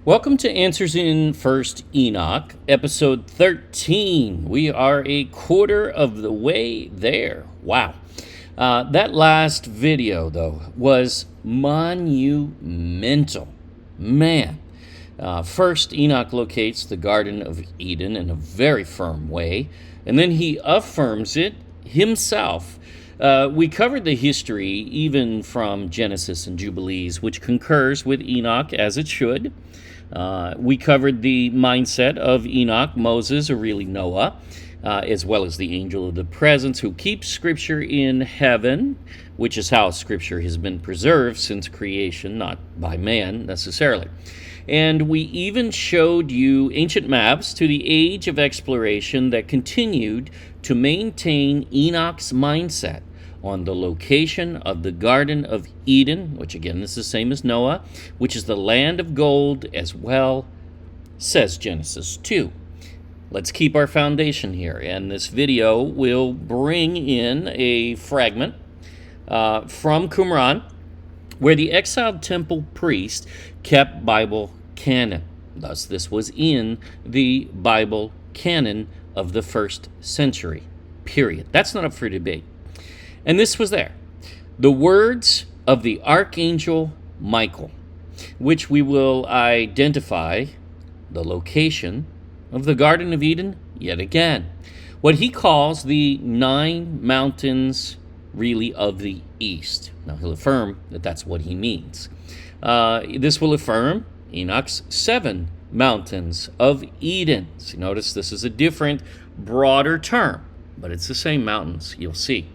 Welcome to Answers in First Enoch, episode 13. We are a quarter of the way there. Wow. That last video, though, was monumental. Man. First, Enoch locates the Garden of Eden in a very firm way, and then he affirms it himself. We covered the history, even from Genesis and Jubilees, which concurs with Enoch as it should. We covered the mindset of Enoch, Moses, or really Noah, as well as the angel of the presence who keeps Scripture in heaven, which is how Scripture has been preserved since creation, not by man necessarily. And we even showed you ancient maps to the age of exploration that continued to maintain Enoch's mindset on the location of the Garden of Eden, which again is the same as Noah, which is the land of gold as well, says Genesis 2. Let's keep our foundation here, and this video will bring in a fragment from Qumran, where the exiled temple priest kept Bible canon. Thus, this was in the Bible canon of the first century, period. That's not up for debate. And this was there. The words of the Archangel Michael, which we will identify the location of the Garden of Eden yet again. What he calls the 9 mountains, really, of the east. Now, he'll affirm that that's what he means. This will affirm Enoch's 7 mountains of Eden. So notice this is a different, broader term, but it's the same mountains, you'll see.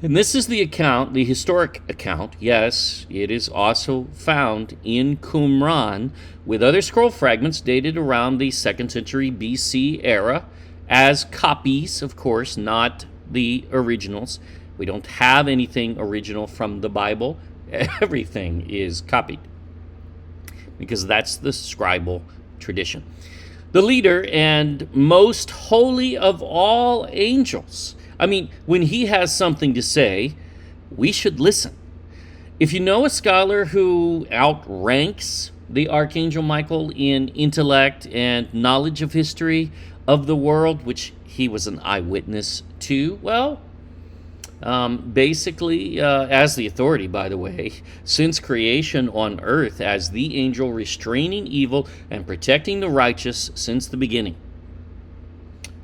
And this is the account, the historic account. Yes, it is also found in Qumran with other scroll fragments dated around the 2nd century BC era as copies, of course, not the originals. We don't have anything original from the Bible. Everything is copied because that's the scribal tradition. The leader and most holy of all angels. I mean, when he has something to say, we should listen. If you know a scholar who outranks the Archangel Michael in intellect and knowledge of history of the world, which he was an eyewitness to, well, basically, as the authority, by the way, since creation on earth, as the angel restraining evil and protecting the righteous since the beginning.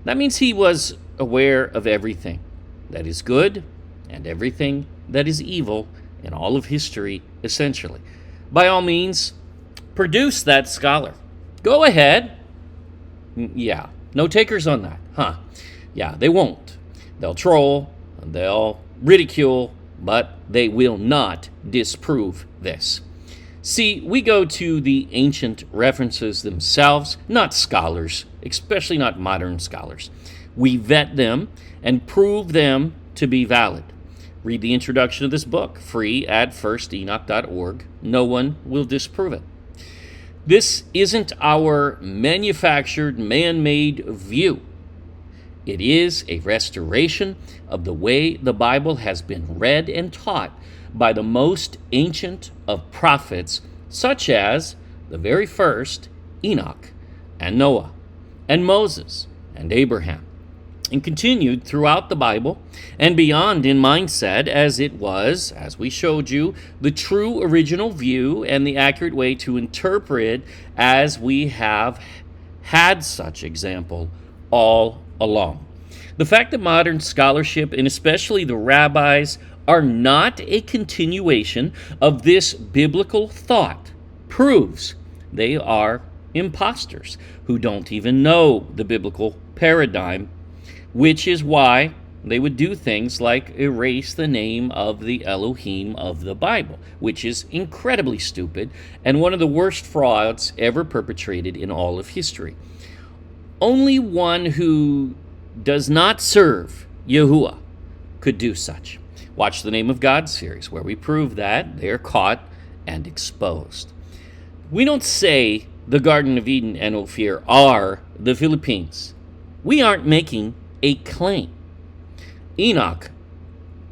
That means he was aware of everything that is good and everything that is evil in all of history, essentially. By all means, produce that scholar. Go ahead. Yeah, no takers on that, huh? Yeah, they won't. They'll troll, they'll ridicule, but they will not disprove this. See, we go to the ancient references themselves, not scholars, especially not modern scholars. We vet them and prove them to be valid. Read the introduction of this book, free at firstenoch.org. No one will disprove it. This isn't our manufactured, man-made view. It is a restoration of the way the Bible has been read and taught by the most ancient of prophets, such as the very first Enoch and Noah and Moses and Abraham, and continued throughout the Bible and beyond in mindset, as it was, as we showed you, the true original view and the accurate way to interpret, as we have had such example all along. The fact that modern scholarship, and especially the rabbis, are not a continuation of this biblical thought proves they are imposters who don't even know the biblical paradigm, which is why they would do things like erase the name of the Elohim of the Bible, which is incredibly stupid and one of the worst frauds ever perpetrated in all of history. Only one who does not serve Yahuwah could do such. Watch the Name of God series, where we prove that they are caught and exposed. We don't say the Garden of Eden and Ophir are the Philippines. We aren't making a claim. Enoch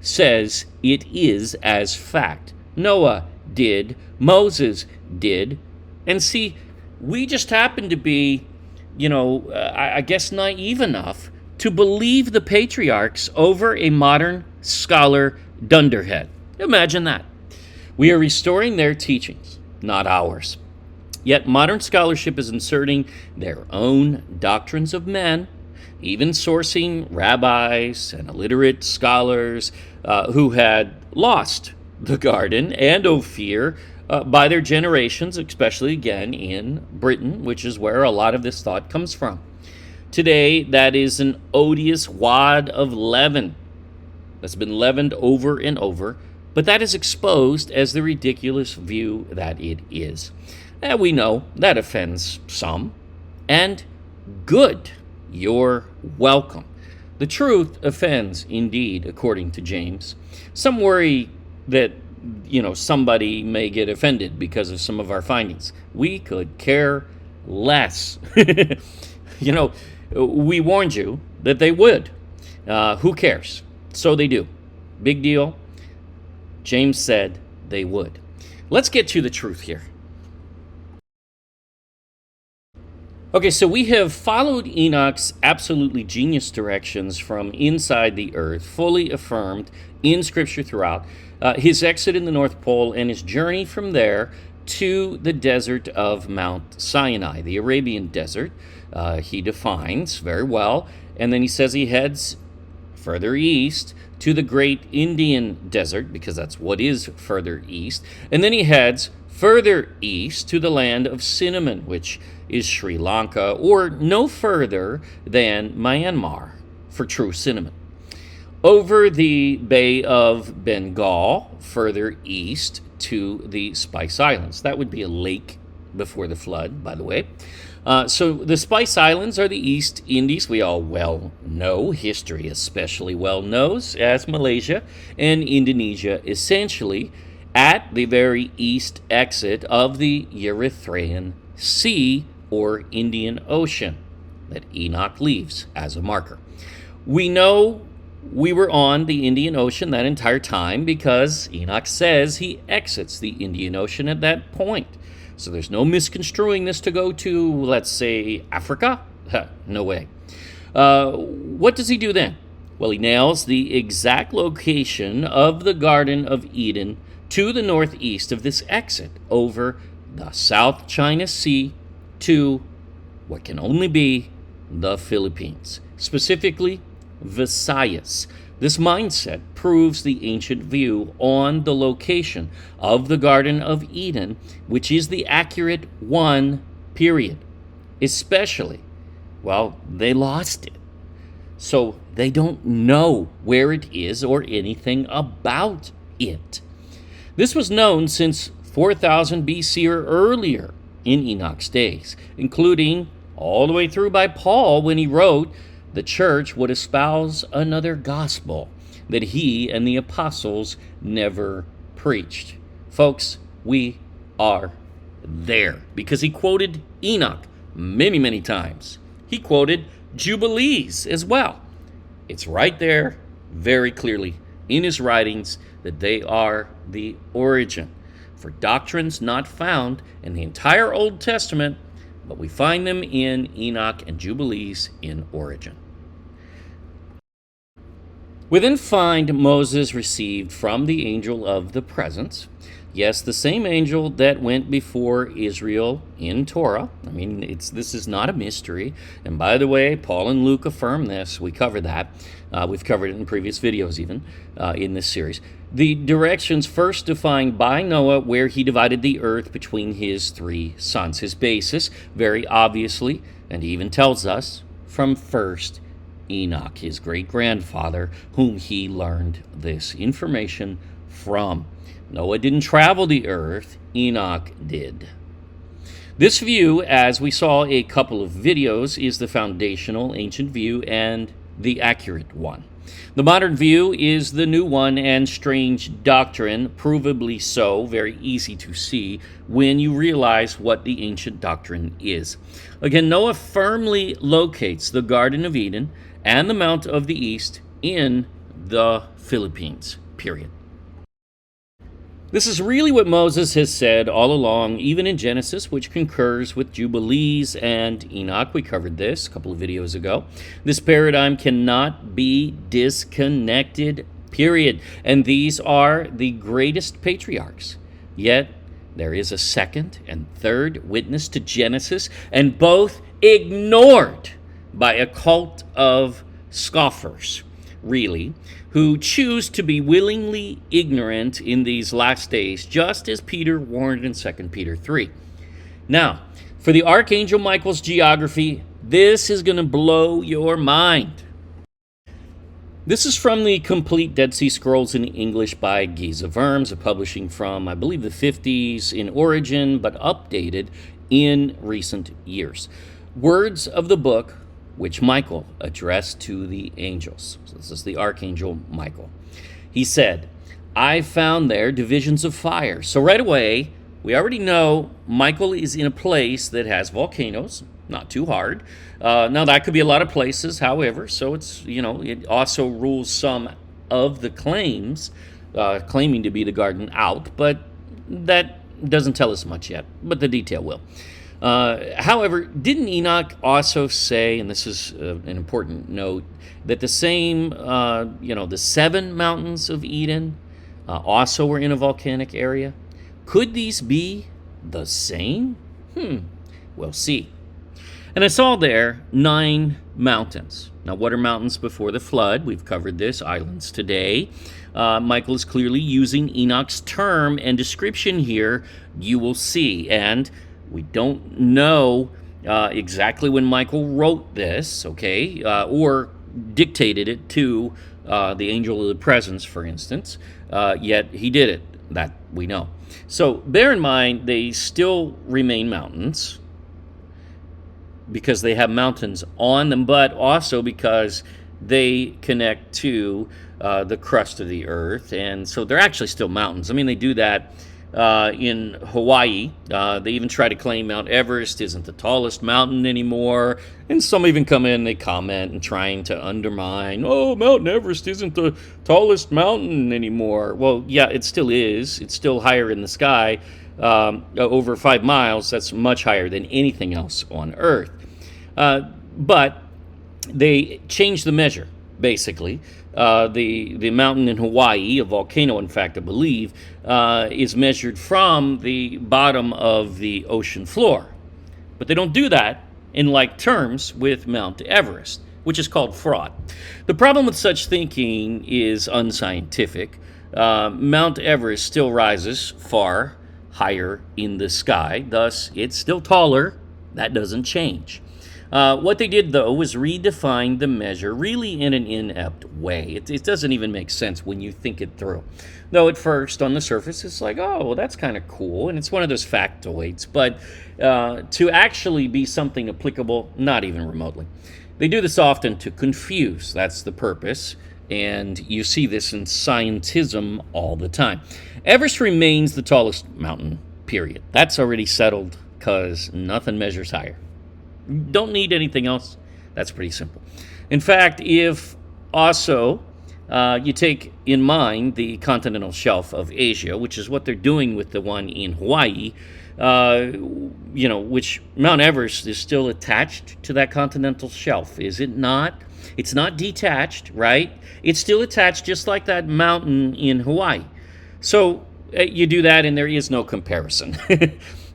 says it is as fact. Noah did. Moses did. And see, We just happen to be, I guess naive enough to believe the patriarchs over a modern scholar dunderhead. Imagine that. We are restoring their teachings, not ours. Yet modern scholarship is inserting their own doctrines of men, even sourcing rabbis and illiterate scholars who had lost the garden and Ophir by their generations, especially again in Britain, which is where a lot of this thought comes from. Today, that is an odious wad of leaven that's been leavened over and over, but that is exposed as the ridiculous view that it is. And we know that offends some, and good, you're welcome. The truth offends indeed, according to James. Some worry that somebody may get offended because of some of our findings. We could care less. We warned you that they would. Who cares? So they do. Big deal. James said they would. Let's get to the truth here. Okay, so we have followed Enoch's absolutely genius directions from inside the earth, fully affirmed in Scripture throughout, his exit in the North Pole and his journey from there to the desert of Mount Sinai, the Arabian desert. He defines very well, and then he says he heads further east to the great Indian desert, because that's what is further east, and then he heads further east to the land of cinnamon, which is Sri Lanka, or no further than Myanmar for true cinnamon. Over the Bay of Bengal, further east to the Spice Islands. That would be a lake before the flood, by the way. So the Spice Islands are the East Indies. We all well know, history especially well knows, as Malaysia and Indonesia, essentially at the very east exit of the Erythraean Sea or Indian Ocean that Enoch leaves as a marker. We know we were on the Indian Ocean that entire time because Enoch says he exits the Indian Ocean at that point. So there's no misconstruing this to go to, let's say, Africa? No way. What does he do then? Well, he nails the exact location of the Garden of Eden to the northeast of this exit over the South China Sea to what can only be the Philippines, specifically Visayas. This mindset proves the ancient view on the location of the Garden of Eden, which is the accurate one, period. Especially, well, they lost it. So they don't know where it is or anything about it. This was known since 4000 BC or earlier in Enoch's days, including all the way through by Paul when he wrote, the church would espouse another gospel that he and the apostles never preached. Folks, we are there because he quoted Enoch many, many times. He quoted Jubilees as well. It's right there very clearly in his writings that they are the origin for doctrines not found in the entire Old Testament, but we find them in Enoch and Jubilees in origin. We then find Moses received from the angel of the presence. Yes, the same angel that went before Israel in Torah. I mean, this is not a mystery. And by the way, Paul and Luke affirm this. We cover that. We've covered it in previous videos even in this series. The directions first defined by Noah where he divided the earth between his three sons. His basis, very obviously, and he even tells us, from first Enoch, his great-grandfather, whom he learned this information from. Noah didn't travel the earth, Enoch did. This view, as we saw a couple of videos, is the foundational ancient view and the accurate one. The modern view is the new one and strange doctrine, provably so, very easy to see when you realize what the ancient doctrine is. Again, Noah firmly locates the Garden of Eden and the Mount of the East in the Philippines, period. This is really what Moses has said all along, even in Genesis, which concurs with Jubilees and Enoch. We covered this a couple of videos ago. This paradigm cannot be disconnected, period. And these are the greatest patriarchs. Yet, there is a second and third witness to Genesis, and both ignored by a cult of scoffers, really, who choose to be willingly ignorant in these last days, just as Peter warned in 2 Peter 3. Now, for the Archangel Michael's geography, this is going to blow your mind. This is from the Complete Dead Sea Scrolls in English by Giza Vermes, a publishing from, I believe, the 50s in origin, but updated in recent years. Words of the book which Michael addressed to the angels. So this is the Archangel Michael. He said, I found there divisions of fire. So right away, we already know Michael is in a place that has volcanoes, not too hard. Now, that could be a lot of places, however, so it's, it also rules some of the claims, claiming to be the garden out, but that doesn't tell us much yet, but the detail will. However, didn't Enoch also say, and this is an important note, that the same, the 7 mountains of Eden also were in a volcanic area? Could these be the same? We'll see. And I saw there 9 mountains. Now, what are mountains before the flood? We've covered this, islands today. Michael is clearly using Enoch's term and description here, you will see. And we don't know exactly when Michael wrote this, okay, or dictated it to the angel of the presence, for instance, yet he did it, that we know. So bear in mind, they still remain mountains because they have mountains on them, but also because they connect to the crust of the earth, and so they're actually still mountains. I mean, they do that in Hawaii. They even try to claim Mount Everest isn't the tallest mountain anymore, and some even come in, they comment and trying to undermine, Mount Everest isn't the tallest mountain anymore. Well, yeah, it still is. It's still higher in the sky, over 5 miles. That's much higher than anything else on Earth. But they changed the measure, basically. The mountain in Hawaii, a volcano, in fact, I believe, is measured from the bottom of the ocean floor. But they don't do that in like terms with Mount Everest, which is called fraud. The problem with such thinking is unscientific. Mount Everest still rises far higher in the sky, thus it's still taller. That doesn't change. What they did, though, was redefine the measure really in an inept way. It doesn't even make sense when you think it through. Though at first, on the surface, it's like, well, that's kind of cool, and it's one of those factoids. But to actually be something applicable, not even remotely. They do this often to confuse. That's the purpose. And you see this in scientism all the time. Everest remains the tallest mountain, period. That's already settled because nothing measures higher. Don't need anything else. That's pretty simple. In fact, if also you take in mind the continental shelf of Asia, which is what they're doing with the one in Hawaii, which Mount Everest is still attached to that continental shelf, is it not? It's not detached, right? It's still attached just like that mountain in Hawaii. So you do that and there is no comparison.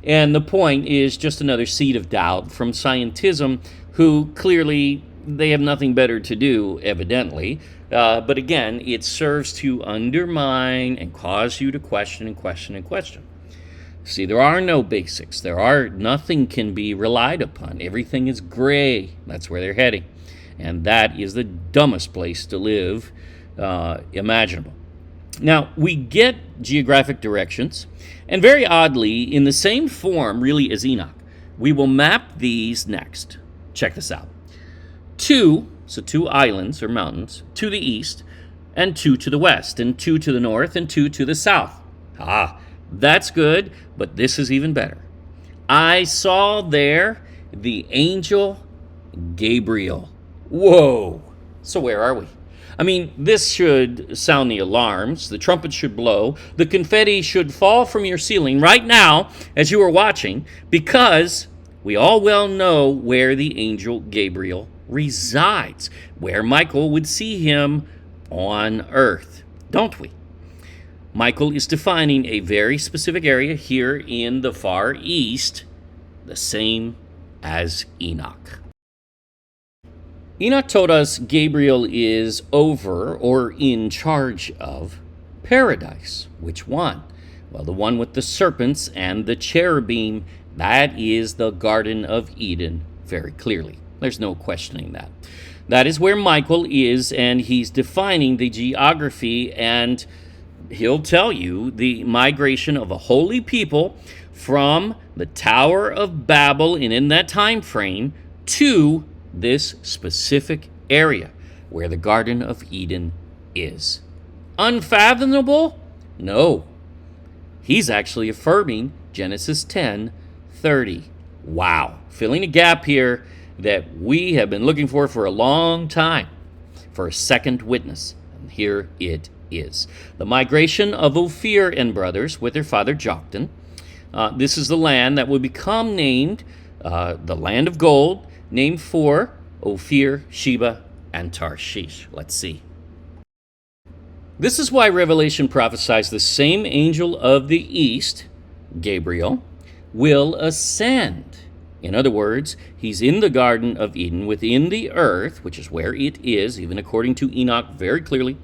And the point is just another seed of doubt from scientism, who clearly they have nothing better to do, evidently. But again, it serves to undermine and cause you to question and question and question. See, there are no basics. Nothing can be relied upon. Everything is gray. That's where they're heading. And that is the dumbest place to live imaginable. Now, we get geographic directions, and very oddly, in the same form, really, as Enoch, we will map these next. Check this out. 2 islands or mountains to the east, and 2 to the west, and 2 to the north, and 2 to the south. That's good, but this is even better. I saw there the angel Gabriel. Whoa! So where are we? I mean, this should sound the alarms, the trumpet should blow, the confetti should fall from your ceiling right now as you are watching, because we all well know where the angel Gabriel resides, where Michael would see him on earth, don't we? Michael is defining a very specific area here in the Far East, the same as Enoch. Enoch told us Gabriel is over or in charge of paradise. Which one? Well, the one with the serpents and the cherubim, that is the Garden of Eden, very clearly. There's no questioning that. That is where Michael is, and he's defining the geography, and he'll tell you the migration of a holy people from the Tower of Babel, and in that time frame, to this specific area where the Garden of Eden is. Unfathomable? No. He's actually affirming Genesis 10:30. Wow. Filling a gap here that we have been looking for a long time, for a second witness. And here it is. The migration of Ophir and brothers with their father Joktan. This is the land that will become named the land of gold, named for Ophir, Sheba, and Tarshish. Let's see. This is why Revelation prophesies the same angel of the east, Gabriel, will ascend. In other words, he's in the Garden of Eden within the earth, which is where it is, even according to Enoch very clearly,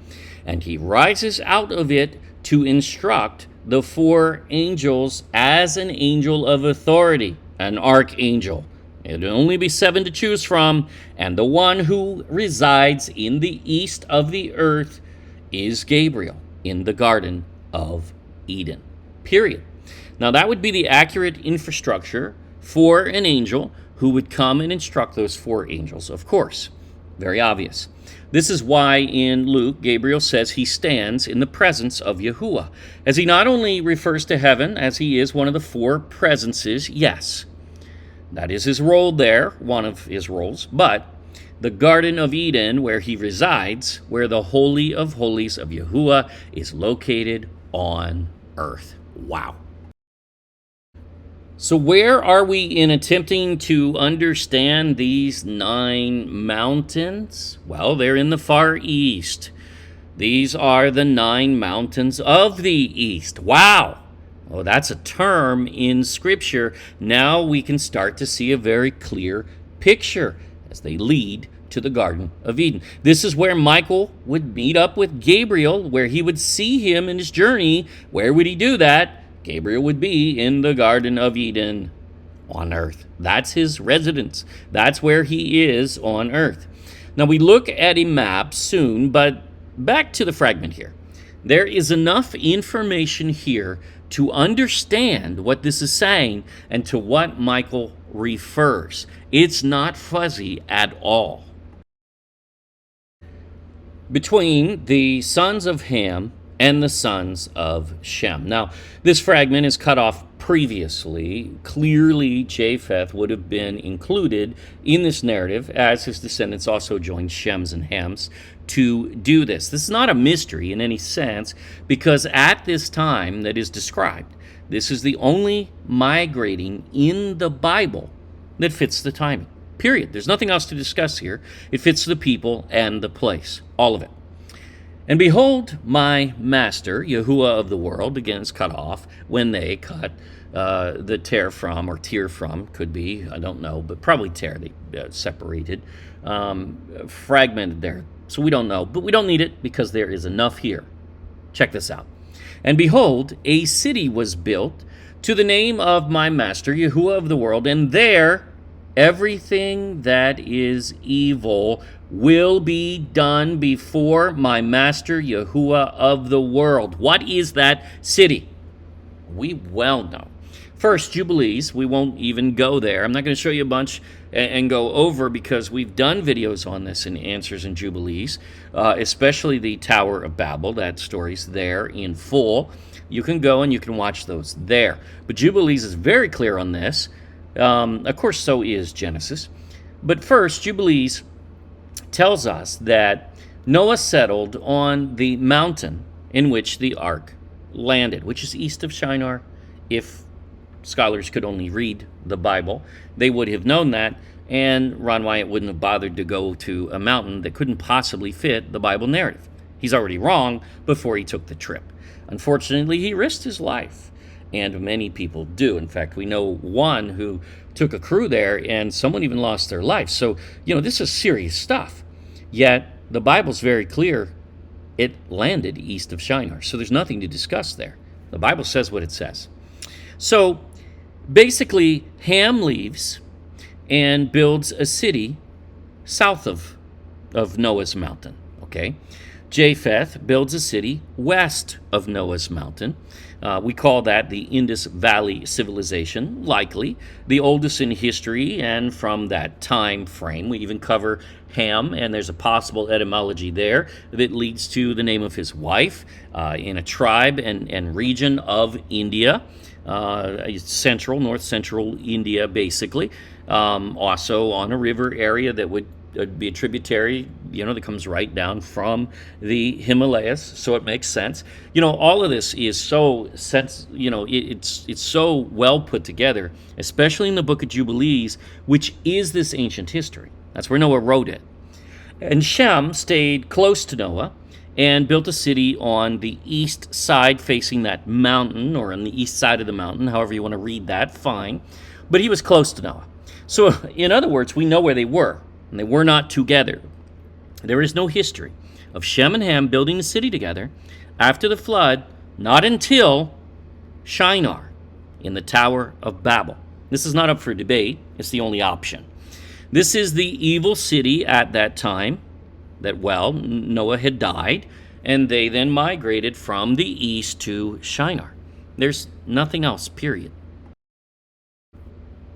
and he rises out of it to instruct the four angels as an angel of authority, an archangel. It'll only be 7 to choose from, and the one who resides in the east of the earth is Gabriel in the Garden of Eden. Period. Now, that would be the accurate infrastructure for an angel who would come and instruct those four angels, of course. Very obvious. This is why in Luke, Gabriel says he stands in the presence of Yahuwah, as he not only refers to heaven as he is one of the four presences, yes, that is his role there, one of his roles, but the Garden of Eden, where he resides, where the Holy of Holies of Yahuwah is located on earth. Wow. So where are we in attempting to understand these 9 mountains? Well, they're in the Far East. These are the 9 mountains of the East. Wow. Oh, that's a term in Scripture. Now we can start to see a very clear picture as they lead to the Garden of Eden. This is where Michael would meet up with Gabriel, where he would see him in his journey. Where would he do that? Gabriel would be in the Garden of Eden on earth. That's his residence. That's where he is on earth. Now we look at a map soon, but back to the fragment here. There is enough information here to understand what this is saying and to what Michael refers. It's not fuzzy at all. Between the sons of Ham and the sons of Shem. Now, this fragment is cut off previously. Clearly, Japheth would have been included in this narrative, as his descendants also joined Shem's and Ham's to do this. This is not a mystery in any sense, because at this time that is described, this is the only migrating in the Bible that fits the timing. Period. There's nothing else to discuss here. It fits the people and the place. All of it. And behold, my master, Yahuwah of the world, again is cut off when they cut the tear from, or tear from, could be, I don't know, but probably tear, they separated, fragmented there. So we don't know, but we don't need it because there is enough here. Check this out. And behold, a city was built to the name of my master, Yahuwah of the world, and there everything that is evil will be done before my master, Yahuwah of the world. What is that city? We well know. First, Jubilees. We won't even go there. I'm not going to show you a bunch and go over, because we've done videos on this in Answers in Jubilees, especially the Tower of Babel. That story's there in full. You can go and you can watch those there. But Jubilees is very clear on this. Of course, so is Genesis. But first, Jubilees tells us that Noah settled on the mountain in which the ark landed, which is east of Shinar. If scholars could only read the Bible, they would have known that, and Ron Wyatt wouldn't have bothered to go to a mountain that couldn't possibly fit the Bible narrative. He's already wrong before he took the trip. Unfortunately, he risked his life, and many people do. In fact, we know one who took a crew there, and someone even lost their life. So, this is serious stuff. Yet, the Bible's very clear. It landed east of Shinar, so there's nothing to discuss there. The Bible says what it says. So, basically, Ham leaves and builds a city south of Noah's mountain, okay? Japheth builds a city west of Noah's mountain. We call that the Indus Valley Civilization, likely the oldest in history and from that time frame. We even cover Ham, and there's a possible etymology there that leads to the name of his wife in a tribe and region of India, north central India, basically. Also on a river area that would be a tributary, that comes right down from the Himalayas, so it makes sense. All of this is so it's so well put together, especially in the book of Jubilees, which is this ancient history. That's where Noah wrote it. And Shem stayed close to Noah and built a city on the east side facing that mountain, or on the east side of the mountain, however you want to read that, fine. But he was close to Noah. So, in other words, we know where they were, and they were not together. There is no history of Shem and Ham building a city together after the flood, not until Shinar in the Tower of Babel. This is not up for debate. It's the only option. This is the evil city at that time that, Noah had died, and they then migrated from the east to Shinar. There's nothing else, period.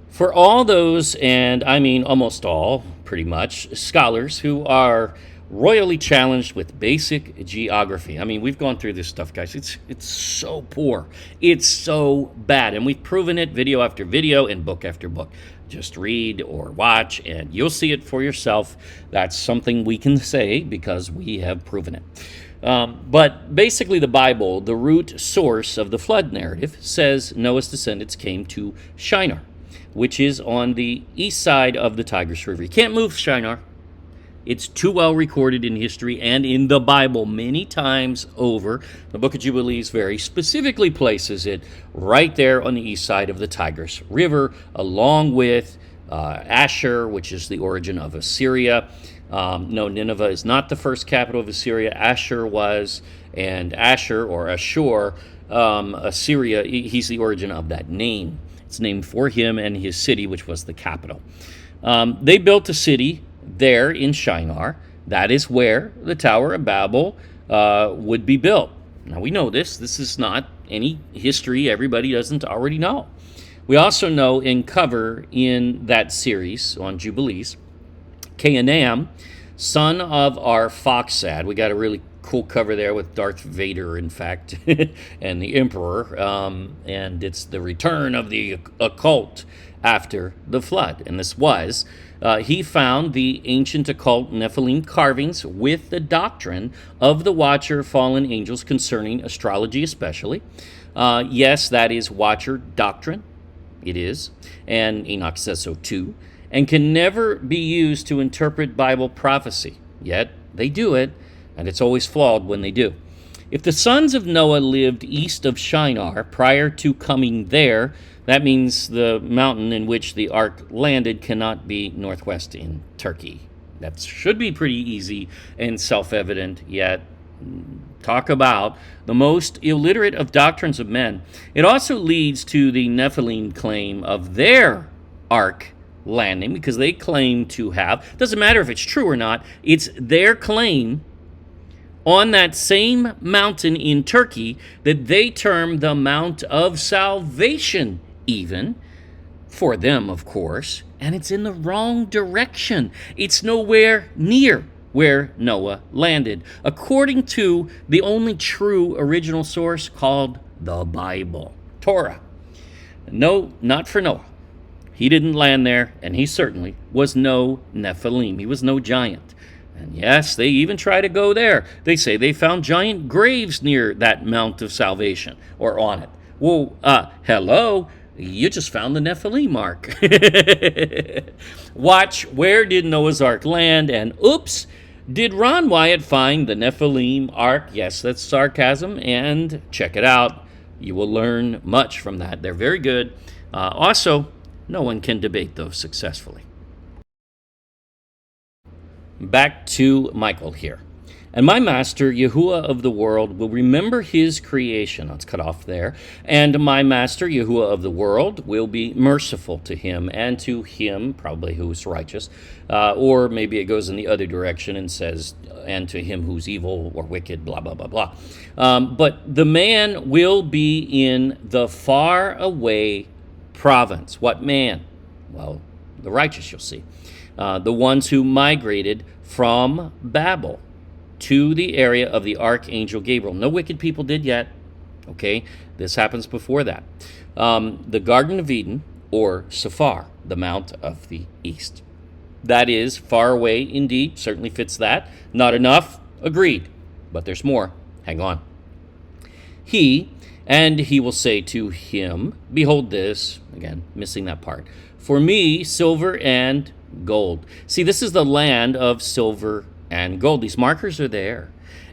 For all those, and I mean almost all, pretty much, scholars who are royally challenged with basic geography. I mean, we've gone through this stuff, guys. It's so poor. It's so bad. And we've proven it video after video and book after book. Just read or watch, and you'll see it for yourself. That's something we can say because we have proven it. But basically, the Bible, the root source of the flood narrative, says Noah's descendants came to Shinar, which is on the east side of the Tigris River. You can't move Shinar. It's too well recorded in history and in the Bible many times over. The book of Jubilees very specifically places it right there on the east side of the Tigris River, along with Ashur, which is the origin of Assyria. No, Nineveh is not the first capital of Assyria. Ashur was, and Ashur, or Ashur, Assyria, he's the origin of that name. It's named for him and his city, which was the capital. They built a city there in Shinar. That is where the Tower of Babel would be built. Now, we know this. This is not any history everybody doesn't already know. We also know and cover in that series on Jubilees, Canaan, son of Arphaxad. We got a really cool cover there with Darth Vader, in fact, and the Emperor, and it's the return of the occult after the flood. And this was, he found the ancient occult Nephilim carvings with the doctrine of the Watcher fallen angels concerning astrology especially. Yes, that is Watcher doctrine. It is. And Enoch says so too. And can never be used to interpret Bible prophecy. Yet they do it, and it's always flawed when they do. If the sons of Noah lived east of Shinar prior to coming there, that means the mountain in which the ark landed cannot be northwest in Turkey. That should be pretty easy and self-evident, yet talk about the most illiterate of doctrines of men. It also leads to the Nephilim claim of their ark landing, because they claim to have, doesn't matter if it's true or not, it's their claim on that same mountain in Turkey that they term the Mount of Salvation, even, for them, of course, and it's in the wrong direction. It's nowhere near where Noah landed, according to the only true original source called the Bible, Torah. No, not for Noah. He didn't land there, and he certainly was no Nephilim. He was no giant. And yes, they even try to go there. They say they found giant graves near that Mount of Salvation, or on it. Well, hello, you just found the Nephilim Ark. Watch, where did Noah's Ark land? And oops, did Ron Wyatt find the Nephilim Ark? Yes, that's sarcasm, and check it out. You will learn much from that. They're very good. Also, no one can debate those successfully. Back to Michael here. And my master, Yahuwah of the world, will remember his creation. Let's cut off there. And my master, Yahuwah of the world, will be merciful to him, and to him, probably who's righteous. Or maybe it goes in the other direction and says, and to him who's evil or wicked, blah, blah, blah, blah. But the man will be in the far away province. What man? Well, the righteous, you'll see. The ones who migrated from Babel to the area of the Archangel Gabriel. No wicked people did yet. Okay, this happens before that. The Garden of Eden, or Sephar, the Mount of the East. That is far away indeed, certainly fits that. Not enough, agreed. But there's more. Hang on. And he will say to him, behold this, again, missing that part, for me, silver and gold. See, this is the land of silver and gold. These markers are there.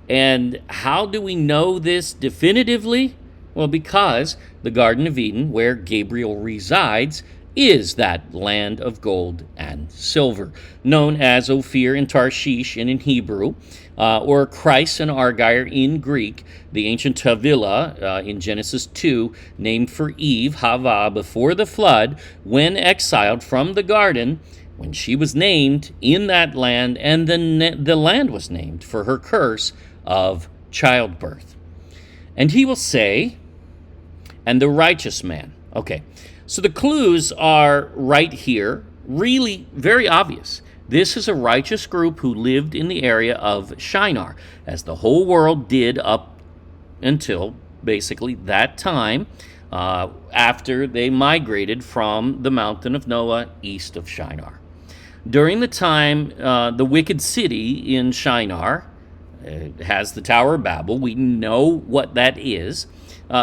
And how do we know this definitively? Well, because the Garden of Eden, where Gabriel resides, is that land of gold and silver, known as Ophir in Tarshish and in Hebrew, or Christ and Argyre in Greek, the ancient Havilah in Genesis 2, named for Eve, Hava, before the flood, when exiled from the garden, when she was named in that land, and the land was named for her curse of childbirth. And he will say, and the righteous man. Okay, so the clues are right here, really very obvious. This is a righteous group who lived in the area of Shinar, as the whole world did up until basically that time, after they migrated from the mountain of Noah east of Shinar. During the time, the wicked city in Shinar has the Tower of Babel. We know what that is.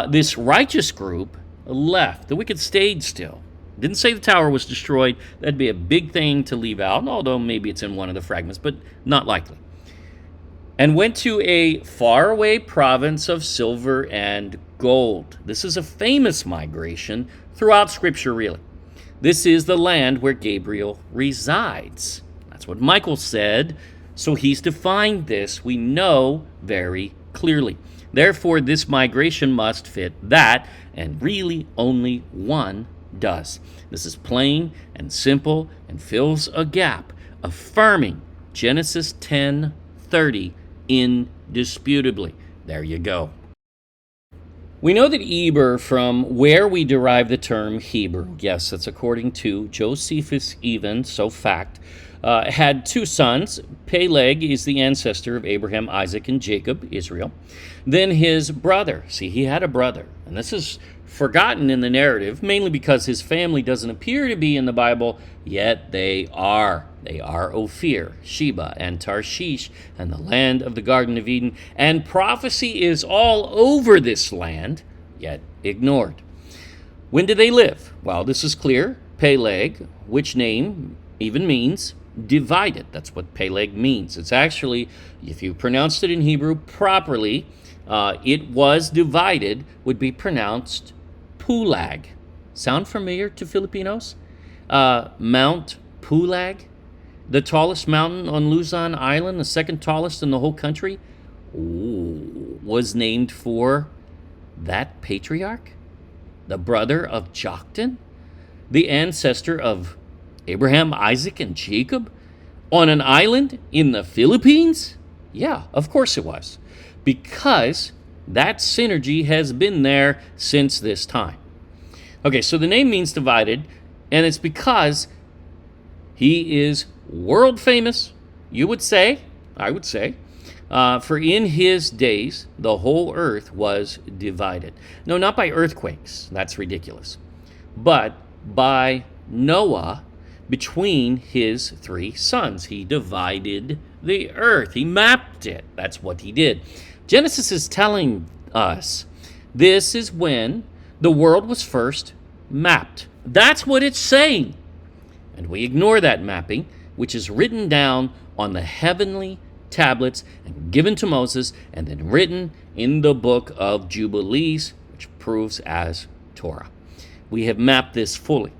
This righteous group left. The wicked stayed still. Didn't say the tower was destroyed. That'd be a big thing to leave out, although maybe it's in one of the fragments, but not likely. And went to a faraway province of silver and gold. This is a famous migration throughout Scripture, really. This is the land where Gabriel resides. That's what Michael said, so he's defined this, we know, very clearly. Therefore, this migration must fit that, and really only one does. This is plain and simple and fills a gap, affirming Genesis 10:30 indisputably. There you go. We know that Eber, from where we derive the term Hebrew, yes, that's according to Josephus even, so fact, had two sons. Peleg is the ancestor of Abraham, Isaac, and Jacob, Israel. Then his brother, see, he had a brother, and this is forgotten in the narrative, mainly because his family doesn't appear to be in the Bible, yet they are. They are Ophir, Sheba, and Tarshish, and the land of the Garden of Eden, and prophecy is all over this land, yet ignored. When did they live? Well, this is clear. Peleg, which name even means divided. That's what Peleg means. It's actually, if you pronounced it in Hebrew properly, it was divided, would be pronounced Pulag. Sound familiar to Filipinos? Mount Pulag, the tallest mountain on Luzon Island, the second tallest in the whole country, was named for that patriarch, the brother of Joktan, the ancestor of Abraham, Isaac, and Jacob, on an island in the Philippines? Yeah, of course it was. Because that synergy has been there since this time. Okay, so the name means divided, and it's because he is world famous, you would say, I would say, for in his days the whole earth was divided. No, not by earthquakes, that's ridiculous, but by Noah between his three sons. He divided the earth. He mapped it. That's what he did. Genesis is telling us this is when the world was first mapped. That's what it's saying. And we ignore that mapping, which is written down on the heavenly tablets and given to Moses and then written in the book of Jubilees, which proves as Torah. We have mapped this fully.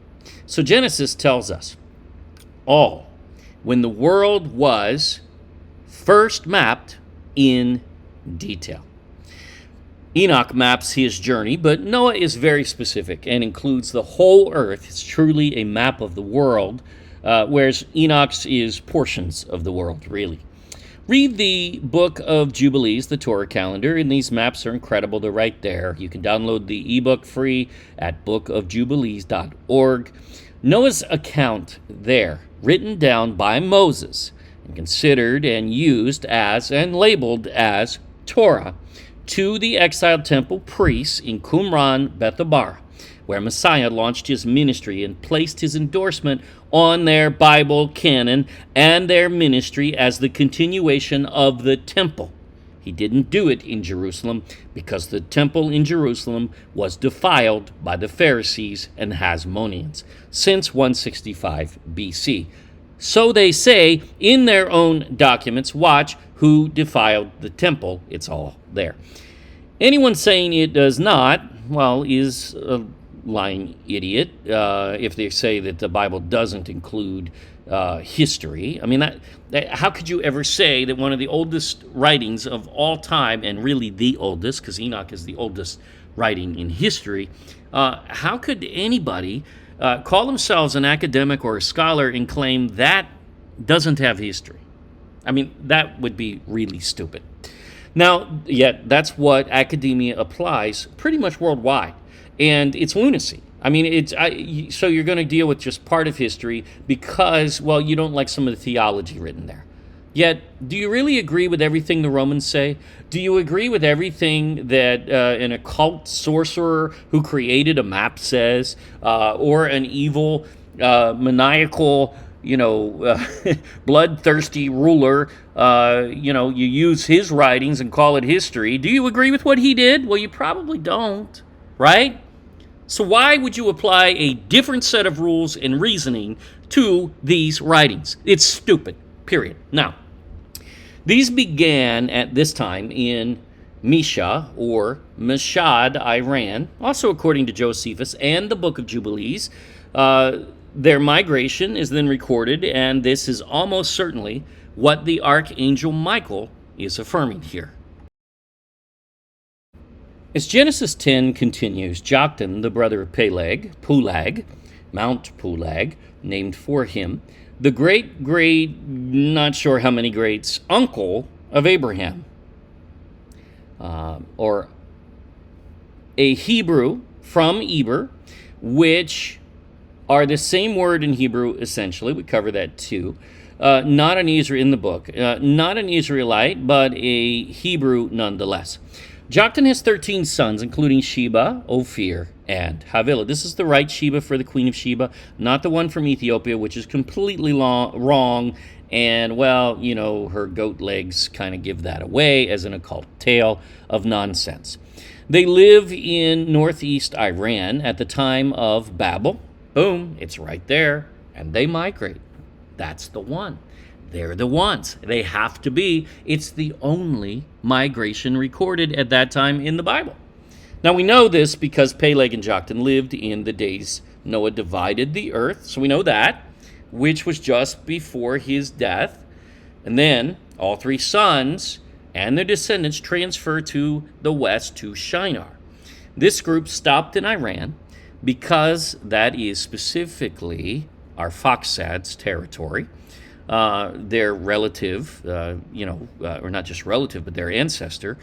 So Genesis tells us all when the world was first mapped in detail. Enoch maps his journey, but Noah is very specific and includes the whole earth. It's truly a map of the world, whereas Enoch's is portions of the world, really. Read the book of Jubilees, the Torah calendar, and these maps are incredible. They're right there. You can download the eBook free at bookofjubilees.org. Noah's account there, written down by Moses, and considered and used as and labeled as Torah, to the exiled temple priests in Qumran, Bethabar, where Messiah launched his ministry and placed his endorsement on their Bible canon and their ministry as the continuation of the temple. He didn't do it in Jerusalem because the temple in Jerusalem was defiled by the Pharisees and Hasmoneans since 165 BC. So they say in their own documents. Watch who defiled the temple. It's all there. Anyone saying it does not, well, is a lying idiot if they say that the Bible doesn't include history. I mean, how could you ever say that one of the oldest writings of all time, and really the oldest, because Enoch is the oldest writing in history, how could anybody call themselves an academic or a scholar and claim that doesn't have history? I mean, that would be really stupid. Now, yet that's what academia applies pretty much worldwide, and it's lunacy. I mean, so you're going to deal with just part of history because, well, you don't like some of the theology written there. Yet, do you really agree with everything the Romans say? Do you agree with everything that an occult sorcerer who created a map says, or an evil, maniacal, bloodthirsty ruler, you use his writings and call it history? Do you agree with what he did? Well, you probably don't, right? So why would you apply a different set of rules and reasoning to these writings? It's stupid, period. Now, these began at this time in Mesha or Mashhad, Iran, also according to Josephus and the Book of Jubilees. Their migration is then recorded, and this is almost certainly what the Archangel Michael is affirming here. As Genesis 10 continues, Joktan, the brother of Pulag, Mount Pulag, named for him, the great, not sure how many greats, uncle of Abraham, or a Hebrew from Eber, which are the same word in Hebrew, essentially. We cover that too. Not an Israel in the book. Not an Israelite, but a Hebrew nonetheless. Joktan has 13 sons, including Sheba, Ophir, and Havilah. This is the right Sheba for the Queen of Sheba, not the one from Ethiopia, which is completely wrong. And, well, her goat legs kind of give that away as an occult tale of nonsense. They live in northeast Iran at the time of Babel. Boom, it's right there. And they migrate. That's the one. They're the ones. They have to be. It's the only migration recorded at that time in the Bible. Now, we know this because Peleg and Joktan lived in the days Noah divided the earth. So we know that, which was just before his death. And then all three sons and their descendants transfer to the west to Shinar. This group stopped in Iran because that is specifically Arphaxad's territory. Their relative, or not just relative, but their ancestor,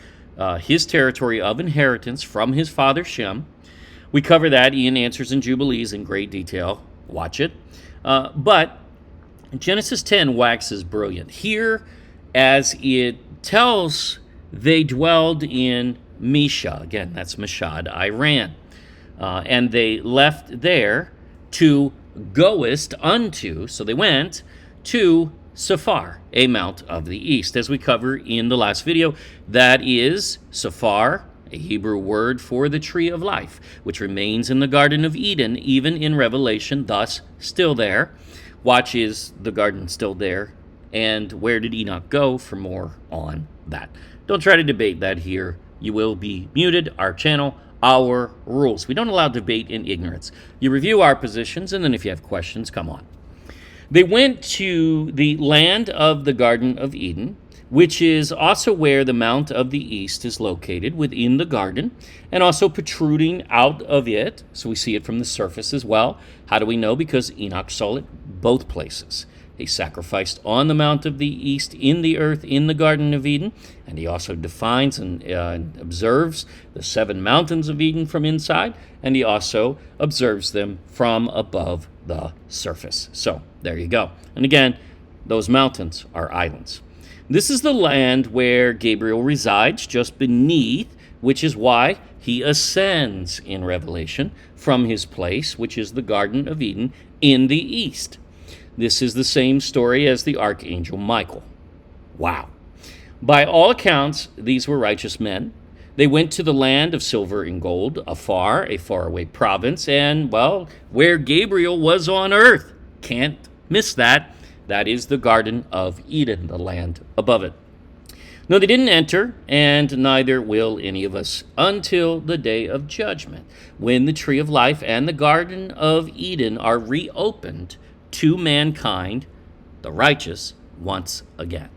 his territory of inheritance from his father Shem. We cover that in Answers and Jubilees in great detail. Watch it. But Genesis 10 waxes brilliant. Here, as it tells, they dwelled in Mesha. Again, that's Mashhad, Iran. And they left there to goest unto, so they went to Sephar, a mount of the east. As we cover in the last video, that is Sephar, a Hebrew word for the tree of life, which remains in the Garden of Eden, even in Revelation, thus still there. Watch, is the garden still there? And where did Enoch go? For more on that. Don't try to debate that here. You will be muted. Our channel, our rules. We don't allow debate in ignorance. You review our positions, and then if you have questions, come on. They went to the land of the Garden of Eden, which is also where the Mount of the East is located within the garden, and also protruding out of it. So we see it from the surface as well. How do we know? Because Enoch saw it both places. He sacrificed on the Mount of the East in the earth in the Garden of Eden, and he also defines and observes the 7 mountains of Eden from inside, and he also observes them from above the surface. So there you go. And again, those mountains are islands. This is the land where Gabriel resides, just beneath, which is why he ascends in Revelation from his place, which is the Garden of Eden in the east. This is the same story as the Archangel Michael. Wow. By all accounts, these were righteous men. They went to the land of silver and gold, Ophir, a faraway province, and, well, where Gabriel was on earth. Can't miss that. That is the Garden of Eden, the land above it. No, they didn't enter, and neither will any of us until the day of judgment, when the tree of life and the Garden of Eden are reopened to mankind, the righteous, once again.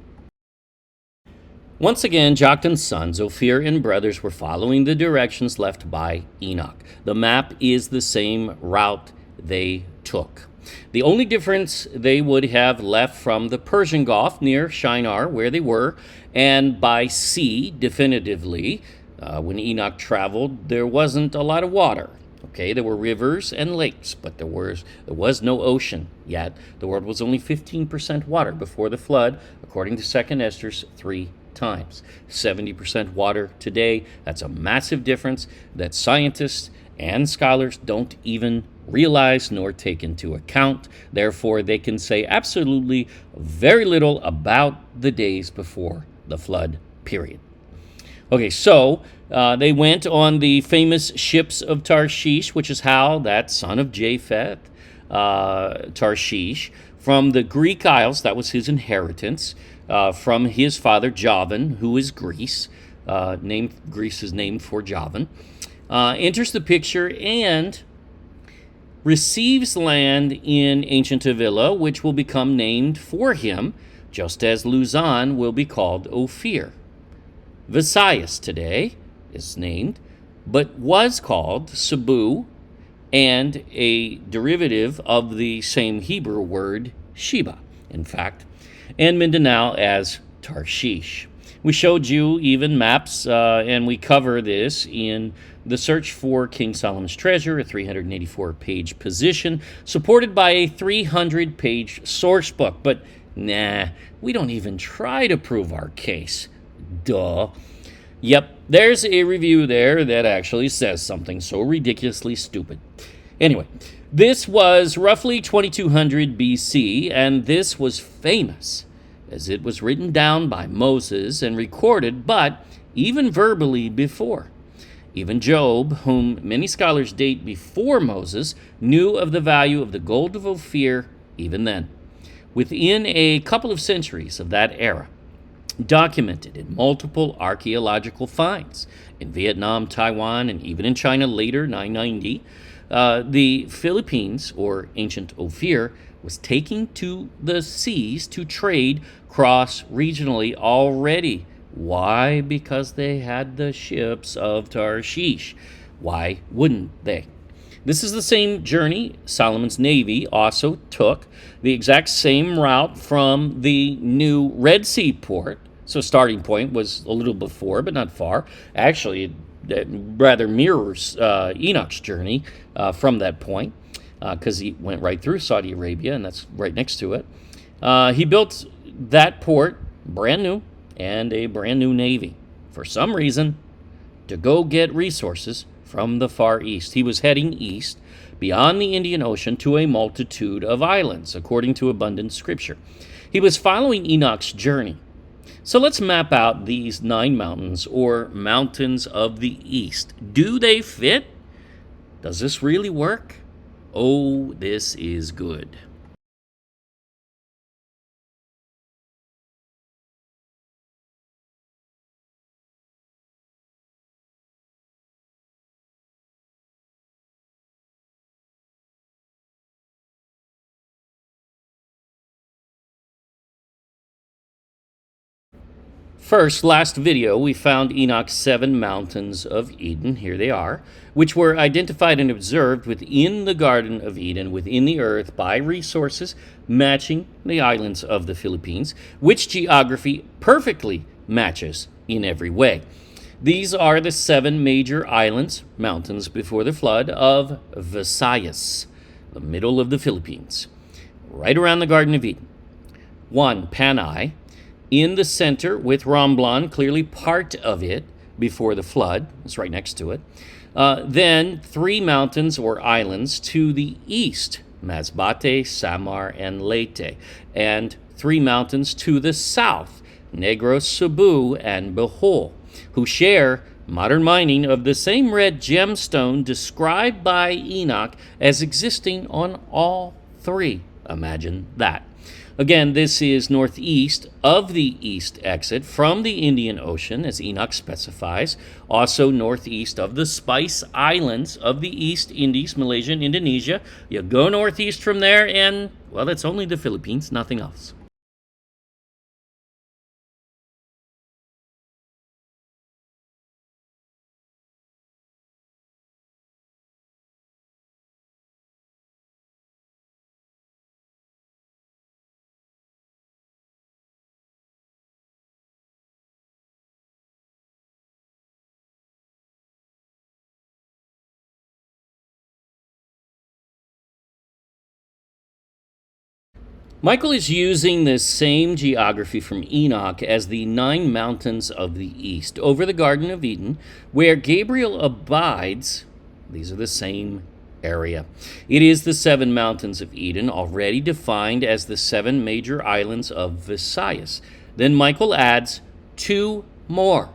Once again, Joktan's sons, Ophir and brothers, were following the directions left by Enoch. The map is the same route they took. The only difference, they would have left from the Persian Gulf near Shinar, where they were, and by sea, definitively. When Enoch traveled, there wasn't a lot of water. Okay, there were rivers and lakes, but there was no ocean yet. The world was only 15% water before the flood, according to 2 Esdras 3 times. 70% water today. That's a massive difference that scientists and scholars don't even realize nor take into account. Therefore, they can say absolutely very little about the days before the flood period. Okay, so they went on the famous ships of Tarshish, which is how that son of Japheth, Tarshish, from the Greek Isles, that was his inheritance, from his father Javan, who is Greece. Greece is named for Javan, enters the picture and receives land in ancient Avila, which will become named for him, just as Luzon will be called Ophir. Visayas today is named, but was called Cebu, and a derivative of the same Hebrew word Sheba, in fact, and Mindanao as Tarshish. We showed you even maps, and we cover this in The Search for King Solomon's Treasure, a 384-page position, supported by a 300-page source book. But nah, we don't even try to prove our case. Duh. Yep, there's a review there that actually says something so ridiculously stupid. Anyway, this was roughly 2200 BC, and this was famous, as it was written down by Moses and recorded, but even verbally before. Even Job, whom many scholars date before Moses, knew of the value of the gold of Ophir even then. Within a couple of centuries of that era, documented in multiple archaeological finds in Vietnam, Taiwan, and even in China later, 990, the Philippines, or ancient Ophir, was taking to the seas to trade cross-regionally already. Why? Because they had the ships of Tarshish. Why wouldn't they? This is the same journey Solomon's navy also took, the exact same route from the new Red Sea port. So starting point was a little before, but not far. Actually, it rather mirrors Enoch's journey from that point, because he went right through Saudi Arabia, and that's right next to it. He built that port brand new and a brand new navy. For some reason, to go get resources from the Far East. He was heading east beyond the Indian Ocean to a multitude of islands, according to abundant scripture. He was following Enoch's journey. So let's map out these 9 mountains, or mountains of the east. Do they fit? Does this really work? Oh, this is good. First, last video, we found Enoch's 7 mountains of Eden, here they are, which were identified and observed within the Garden of Eden, within the earth, by resources matching the islands of the Philippines, which geography perfectly matches in every way. These are the 7 major islands, mountains before the flood, of Visayas, the middle of the Philippines, right around the Garden of Eden. 1, Panay, in the center with Romblon, clearly part of it before the flood. It's right next to it. Then 3 mountains or islands to the east, Masbate, Samar, and Leyte. And 3 mountains to the south, Negros, Cebu, and Bohol, who share modern mining of the same red gemstone described by Enoch as existing on all 3. Imagine that. Again, this is northeast of the east exit from the Indian Ocean, as Enoch specifies. Also northeast of the Spice Islands of the East Indies, Malaysia and Indonesia. You go northeast from there and, well, it's only the Philippines, nothing else. Michael is using this same geography from Enoch as the 9 mountains of the east, over the Garden of Eden, where Gabriel abides. These are the same area. It is the 7 mountains of Eden, already defined as the 7 major islands of Visayas. Then Michael adds 2 more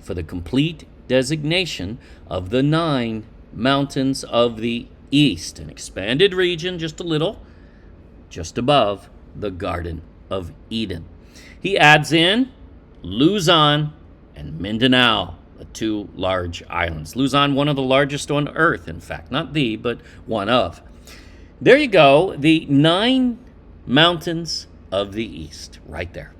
for the complete designation of the 9 mountains of the east, an expanded region just a little, just above the Garden of Eden. He adds in Luzon and Mindanao, the 2 large islands. Luzon, one of the largest on earth, in fact. Not the, but one of. There you go, the 9 mountains of the east, right there.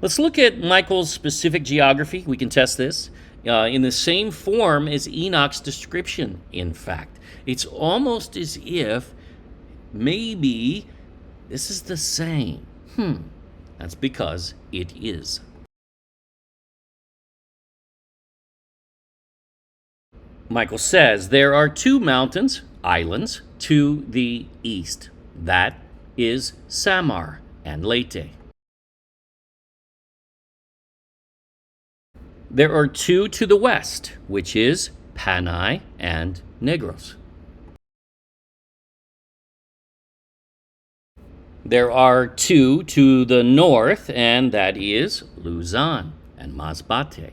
Let's look at Michael's specific geography. We can test this in the same form as Enoch's description, in fact. It's almost as if maybe this is the same. That's because it is. Michael says there are 2 mountains, islands, to the east. That is Samar and Leyte. There are 2 to the west, which is Panay and Negros. There are 2 to the north, and that is Luzon and Masbate.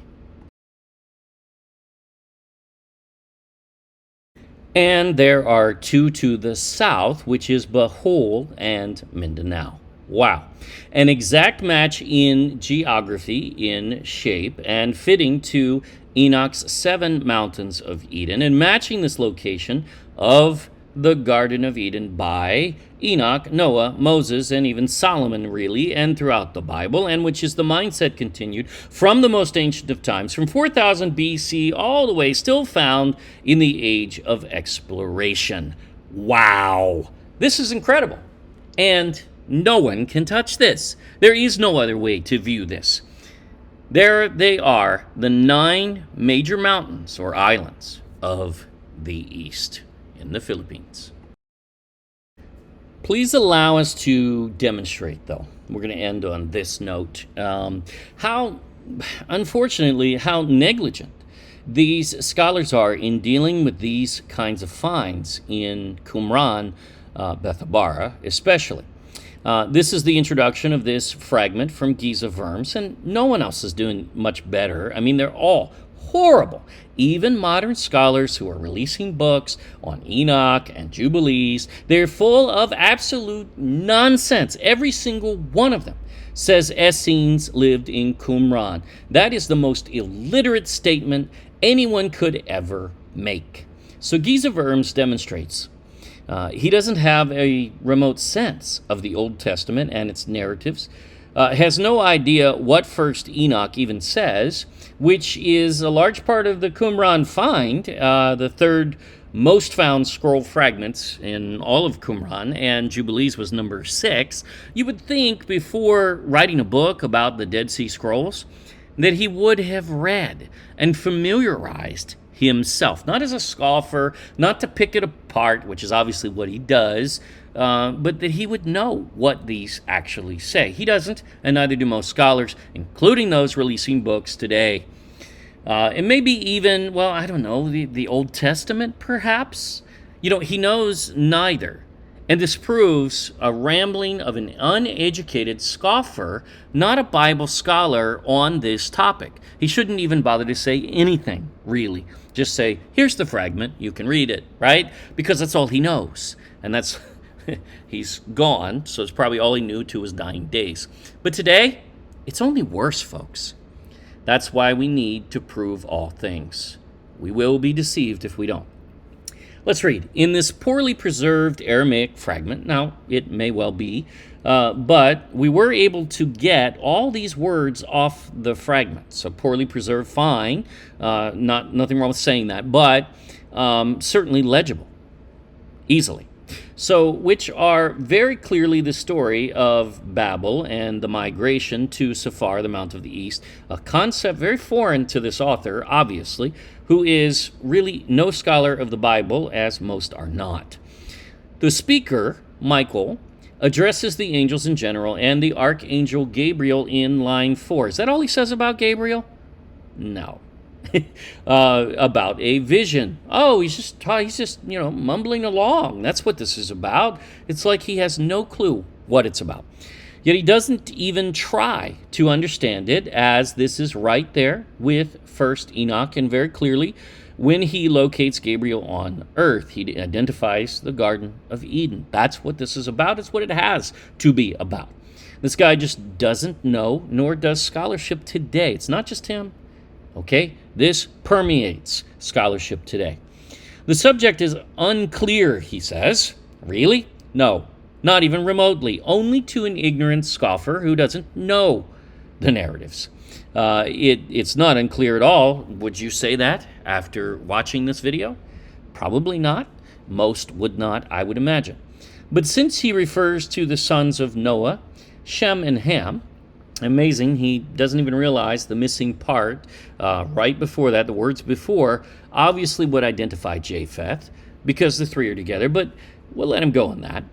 And there are 2 to the south, which is Bohol and Mindanao. Wow. An exact match in geography, in shape, and fitting to Enoch's 7 mountains of Eden, and matching this location of the Garden of Eden by Enoch, Noah, Moses, and even Solomon, really, and throughout the Bible, and which is the mindset continued from the most ancient of times, from 4000 BC all the way, still found in the age of exploration. Wow! This is incredible. And no one can touch this. There is no other way to view this. There they are, the 9 major mountains or islands of the East in the Philippines. Please allow us to demonstrate, though. We're going to end on this note. Unfortunately, how negligent these scholars are in dealing with these kinds of finds in Qumran, Bethabara especially. This is the introduction of this fragment from Giza Verms, and no one else is doing much better. I mean, they're all horrible. Even modern scholars who are releasing books on Enoch and Jubilees, they're full of absolute nonsense. Every single one of them says Essenes lived in Qumran. That is the most illiterate statement anyone could ever make. So Giza Verms demonstrates he doesn't have a remote sense of the Old Testament and its narratives, has no idea what First Enoch even says, which is a large part of the Qumran find, the third most found scroll fragments in all of Qumran, and Jubilees was number 6. You would think before writing a book about the Dead Sea Scrolls that he would have read and familiarized himself, not as a scoffer, not to pick it apart, which is obviously what he does, but that he would know what these actually say. He doesn't, and neither do most scholars, including those releasing books today. And maybe even, well, I don't know, the Old Testament, perhaps? He knows neither. And this proves a rambling of an uneducated scoffer, not a Bible scholar, on this topic. He shouldn't even bother to say anything, really. Just say, here's the fragment, you can read it, right? Because that's all he knows. And that's, he's gone, so it's probably all he knew to his dying days. But today, it's only worse, folks. That's why we need to prove all things. We will be deceived if we don't. Let's read. In this poorly preserved Aramaic fragment, now it may well be, but we were able to get all these words off the fragment. So poorly preserved, fine, nothing wrong with saying that, but certainly legible, easily. So, which are very clearly the story of Babel and the migration to Sephar, the Mount of the East, a concept very foreign to this author, obviously, who is really no scholar of the Bible, as most are not. The speaker, Michael, addresses the angels in general and the Archangel Gabriel in line 4. Is that all he says about Gabriel? No. About a vision. Oh, he's just mumbling along. That's what this is about. It's like he has no clue what it's about. Yet he doesn't even try to understand it, as this is right there with First Enoch, and very clearly when he locates Gabriel on earth, he identifies the Garden of Eden. That's what this is about. It's what it has to be about. This guy just doesn't know, nor does scholarship today. It's not just him. Okay? This permeates scholarship today. The subject is unclear, he says. Really? No, not even remotely. Only to an ignorant scoffer who doesn't know the narratives. It's not unclear at all. Would you say that after watching this video? Probably not. Most would not, I would imagine. But since he refers to the sons of Noah, Shem and Ham, amazing, he doesn't even realize the missing part right before that, the words before, obviously would identify Japheth, because the three are together, but we'll let him go on that.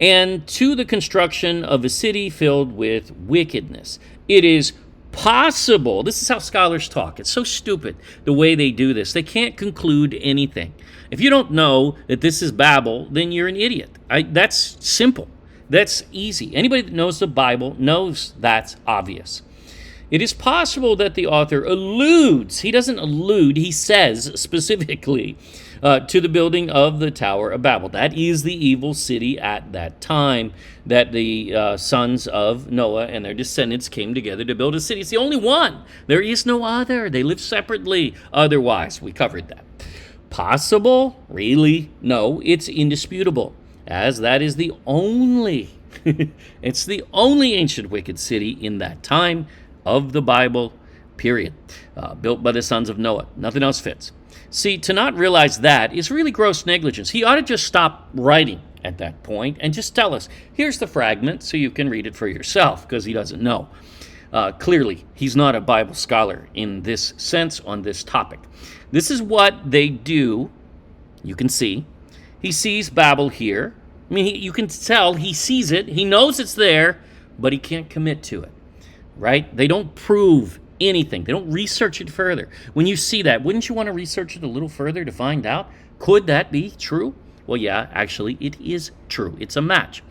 And to the construction of a city filled with wickedness. It is possible, this is how scholars talk, it's so stupid the way they do this, they can't conclude anything. If you don't know that this is Babel, then you're an idiot. That's simple. That's easy. Anybody that knows the Bible knows that's obvious. It is possible that the author alludes, he doesn't allude, he says specifically to the building of the Tower of Babel. That is the evil city at that time that the sons of Noah and their descendants came together to build a city. It's the only one. There is no other. They live separately otherwise. We covered that. Possible? Really? No, it's indisputable, as that is the only, it's the only ancient wicked city in that time of the Bible, period. Built by the sons of Noah. Nothing else fits. See, to not realize that is really gross negligence. He ought to just stop writing at that point and just tell us, here's the fragment so you can read it for yourself, because he doesn't know. Clearly, he's not a Bible scholar in this sense on this topic. This is what they do. You can see. He sees Babel here. I mean, you can tell he sees it. He knows it's there, but he can't commit to it, right? They don't prove anything. They don't research it further. When you see that, wouldn't you want to research it a little further to find out? Could that be true? Well, yeah, actually, it is true. It's a match.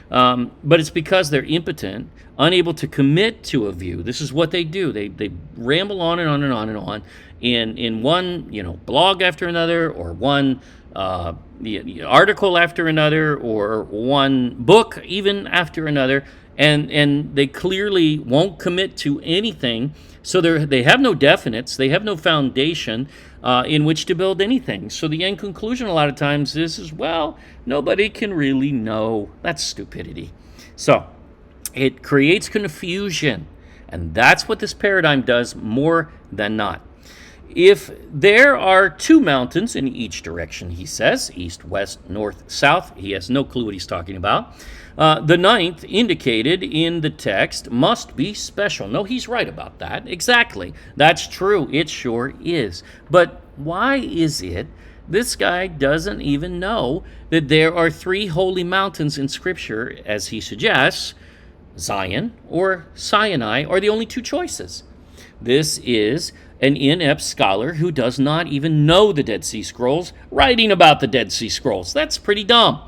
But it's because they're impotent, unable to commit to a view. This is what they do. They ramble on and on and on and on in one blog after another, or one article after another, or one book even after another, and they clearly won't commit to anything. So they have no definites, they have no foundation in which to build anything. So the end conclusion a lot of times is, well, nobody can really know. That's stupidity. So it creates confusion, and that's what this paradigm does more than not. If there are two mountains in each direction, he says, east, west, north, south, he has no clue what he's talking about. The ninth indicated in the text must be special. No, he's right about that. Exactly. That's true. It sure is. But why is it this guy doesn't even know that there are three holy mountains in Scripture, as he suggests? Zion or Sinai are the only two choices. This is an inept scholar who does not even know the Dead Sea Scrolls writing about the Dead Sea Scrolls. That's pretty dumb.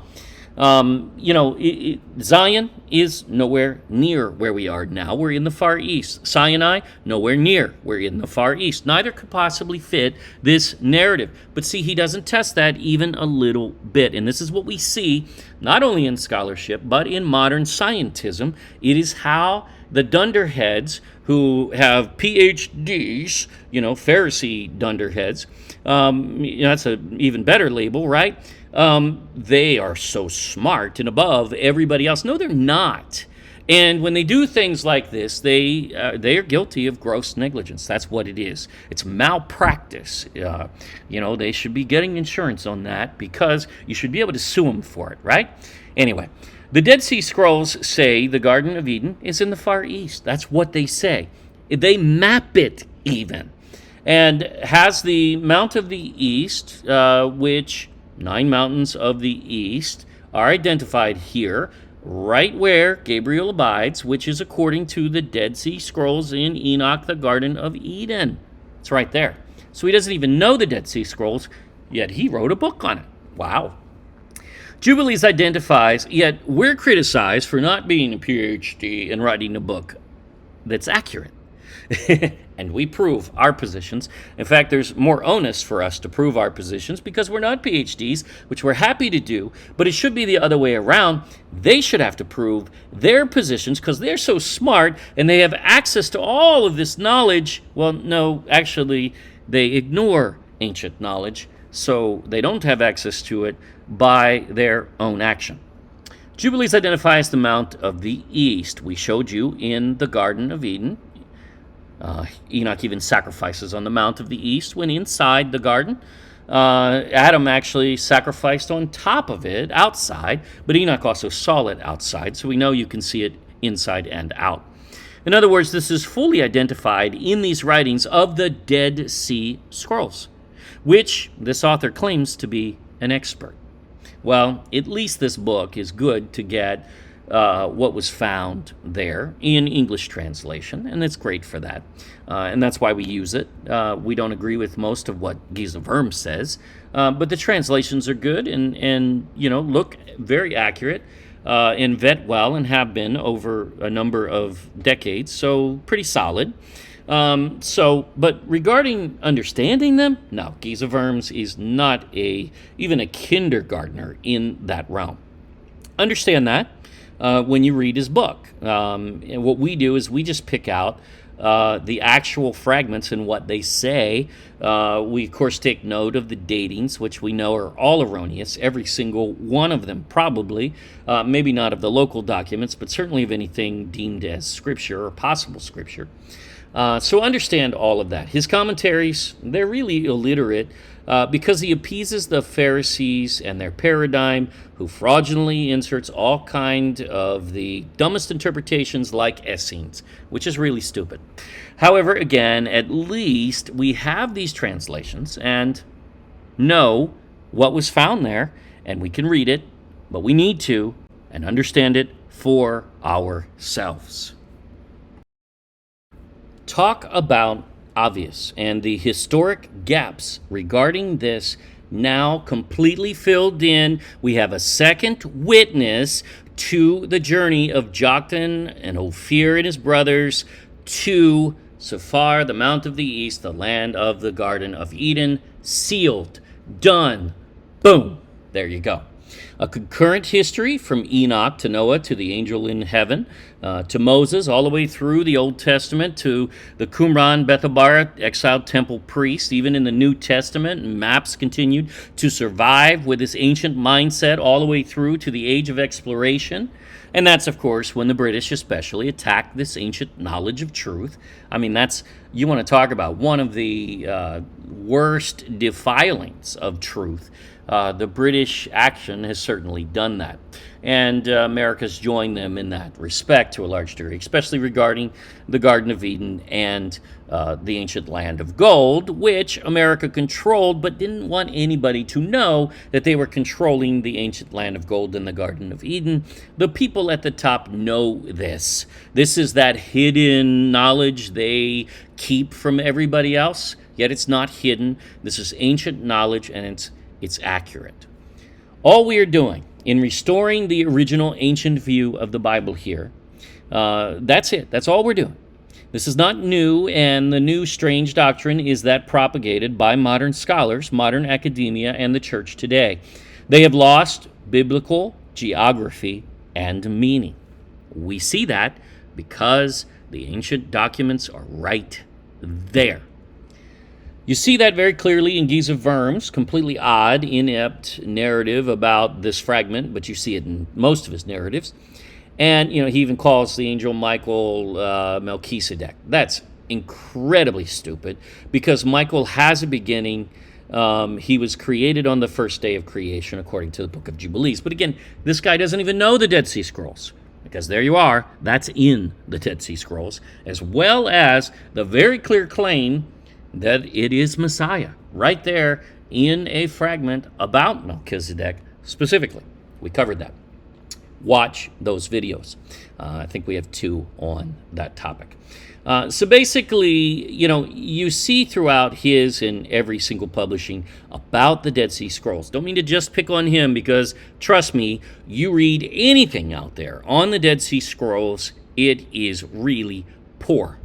Zion is nowhere near where we are now. We're in the Far East. Sinai, nowhere near. We're in the Far East. Neither could possibly fit this narrative. But see, he doesn't test that even a little bit. And this is what we see not only in scholarship, but in modern scientism. It is how the dunderheads who have PhDs, Pharisee dunderheads, that's an even better label, right? They are so smart and above everybody else. No, they're not. And when they do things like this, they are guilty of gross negligence. That's what it is. It's malpractice. They should be getting insurance on that, because you should be able to sue them for it, right? Anyway, the Dead Sea Scrolls say the Garden of Eden is in the Far East. That's what they say. They map it even. And has the Mount of the East, which 9 mountains of the east are identified here, right where Gabriel abides, which is according to the Dead Sea Scrolls in Enoch, the Garden of Eden. It's right there. So he doesn't even know the Dead Sea Scrolls, yet he wrote a book on it. Wow. Jubilees identifies, yet we're criticized for not being a PhD and writing a book that's accurate. And we prove our positions. In fact, there's more onus for us to prove our positions because we're not PhDs, which we're happy to do, but it should be the other way around. They should have to prove their positions because they're so smart and they have access to all of this knowledge. Well, no, actually, they ignore ancient knowledge, so they don't have access to it by their own action. Jubilees identifies the Mount of the East. We showed you in the Garden of Eden. Enoch even sacrifices on the Mount of the East when inside the garden. Adam actually sacrificed on top of it, outside, but Enoch also saw it outside, so we know you can see it inside and out. In other words, this is fully identified in these writings of the Dead Sea Scrolls, which this author claims to be an expert. Well, at least this book is good to get what was found there in English translation, and it's great for that. And that's why we use it. We don't agree with most of what Giza Verm says, but the translations are good and look very accurate and vet well and have been over a number of decades, so pretty solid. But regarding understanding them, no, Giza Verms is not even a kindergartner in that realm. Understand that when you read his book. And what we do is we just pick out the actual fragments and what they say. We, of course, take note of the datings, which we know are all erroneous, every single one of them probably, maybe not of the local documents, but certainly of anything deemed as scripture or possible scripture. So understand all of that. His commentaries, they're really illiterate because he appeases the Pharisees and their paradigm, who fraudulently inserts all kind of the dumbest interpretations like Essenes, which is really stupid. However, again, at least we have these translations and know what was found there, and we can read it, but we need to and understand it for ourselves. Talk about obvious and the historic gaps regarding this now completely filled in. We have a second witness to the journey of Joktan and Ophir and his brothers to Sephar, the Mount of the East, the land of the Garden of Eden. Sealed. Done. Boom. There you go. A concurrent history from Enoch to Noah to the angel in heaven, to Moses, all the way through the Old Testament to the Qumran, Bethabara, exiled temple priest. Even in the New Testament, maps continued to survive with this ancient mindset all the way through to the age of exploration. And that's, of course, when the British especially attacked this ancient knowledge of truth. I mean, you want to talk about one of the worst defilings of truth. The British action has certainly done that. And America's joined them in that respect to a large degree, especially regarding the Garden of Eden and the ancient land of gold, which America controlled but didn't want anybody to know that they were controlling the ancient land of gold and the Garden of Eden. The people at the top know this. This is that hidden knowledge they keep from everybody else, yet it's not hidden. This is ancient knowledge, and it's accurate. All we are doing in restoring the original ancient view of the Bible here, that's it. That's all we're doing. This is not new, and the new strange doctrine is that propagated by modern scholars, modern academia, and the church today. They have lost biblical geography and meaning. We see that because the ancient documents are right there. You see that very clearly in Giza Verme's completely odd, inept narrative about this fragment, but you see it in most of his narratives. And, he even calls the angel Michael Melchizedek. That's incredibly stupid because Michael has a beginning. He was created on the first day of creation, according to the book of Jubilees. But again, this guy doesn't even know the Dead Sea Scrolls. Because there you are, that's in the Dead Sea Scrolls, as well as the very clear claim that it is Messiah, right there in a fragment about Melchizedek specifically. We covered that. Watch those videos. I think we have 2 on that topic. So basically, you see throughout his and every single publishing about the Dead Sea Scrolls. Don't mean to just pick on him because, trust me, you read anything out there on the Dead Sea Scrolls, it is really poor.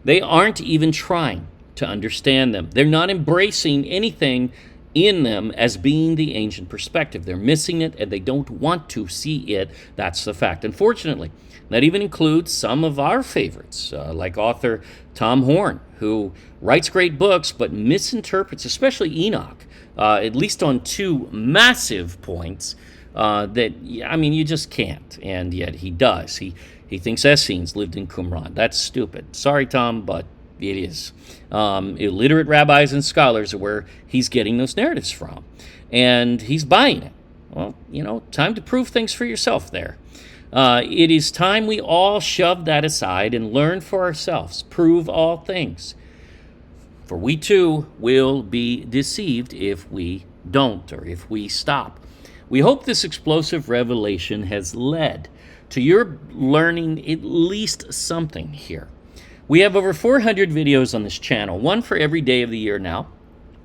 They aren't even trying to understand them. They're not embracing anything in them as being the ancient perspective. They're missing it, and they don't want to see it. That's the fact. Unfortunately, that even includes some of our favorites, like author Tom Horn, who writes great books but misinterprets, especially Enoch, at least on 2 massive points that, you just can't. And yet he does. He thinks Essenes lived in Qumran. That's stupid. Sorry, Tom, but it is. Illiterate rabbis and scholars are where he's getting those narratives from. And he's buying it. Well, time to prove things for yourself there. It is time we all shove that aside and learn for ourselves. Prove all things. For we too will be deceived if we don't, or if we stop. We hope this explosive revelation has led to your learning at least something here. We have over 400 videos on this channel, 1 for every day of the year now.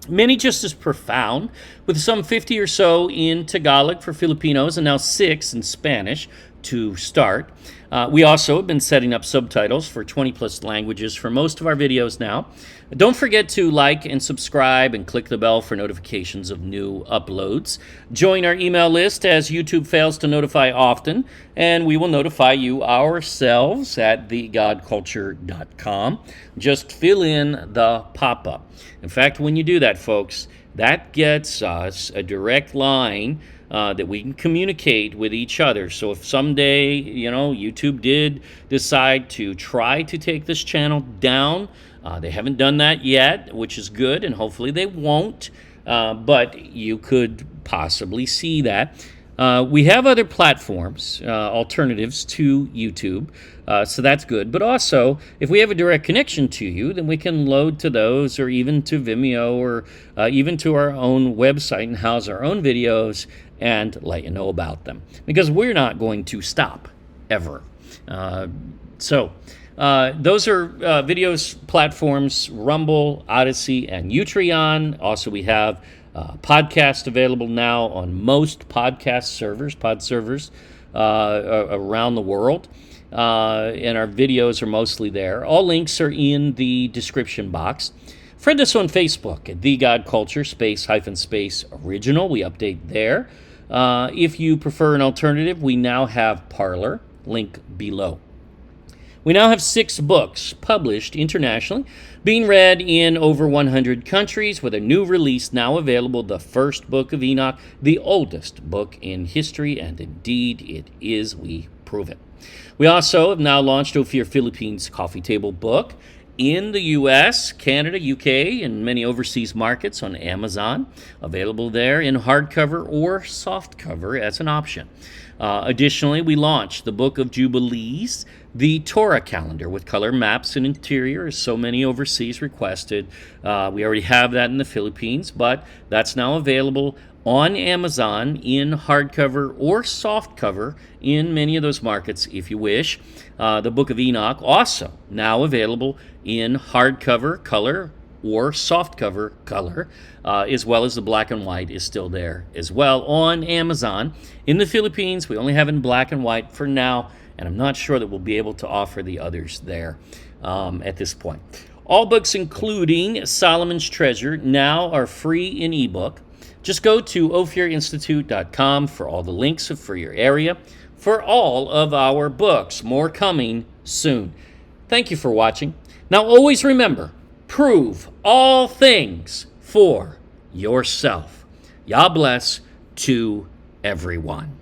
Many just as profound, with some 50 or so in Tagalog for Filipinos and now 6 in Spanish to start. We also have been setting up subtitles for 20-plus languages for most of our videos now. Don't forget to like and subscribe and click the bell for notifications of new uploads. Join our email list as YouTube fails to notify often, and we will notify you ourselves at thegodculture.com. Just fill in the pop-up. In fact, when you do that, folks, that gets us a direct line that we can communicate with each other. So if someday, YouTube did decide to try to take this channel down, they haven't done that yet, which is good, and hopefully they won't, but you could possibly see that. We have other platforms, alternatives to YouTube, so that's good. But also, if we have a direct connection to you, then we can load to those, or even to Vimeo, or even to our own website and house our own videos and let you know about them. Because we're not going to stop, ever. So those are videos platforms, Rumble, Odyssey, and Utreon. Also, we have podcast available now on most podcast servers, pod servers. around the world. And our videos are mostly there. All links are in the description box. Friend us on Facebook at The God Culture, space original. We update there. If you prefer an alternative, we now have Parler, link below. We now have 6 books published internationally, being read in over 100 countries, with a new release now available, the first book of Enoch, the oldest book in history, and indeed it is, we prove it. We also have now launched Ophir Philippines Coffee Table Book in the U.S., Canada, U.K., and many overseas markets on Amazon. Available there in hardcover or softcover as an option. Additionally, we launched the Book of Jubilees, the Torah calendar with color maps and interior, as so many overseas requested. We already have that in the Philippines, but that's now available on Amazon in hardcover or softcover in many of those markets if you wish. The Book of Enoch also now available in hardcover color or softcover color, as well as the black and white is still there as well on Amazon. In the Philippines, we only have it in black and white for now, and I'm not sure that we'll be able to offer the others there at this point. All books, including Solomon's Treasure, now are free in eBook. Just go to ophirinstitute.com for all the links for your area for all of our books. More coming soon. Thank you for watching. Now always remember, prove all things for yourself. Yah bless to everyone.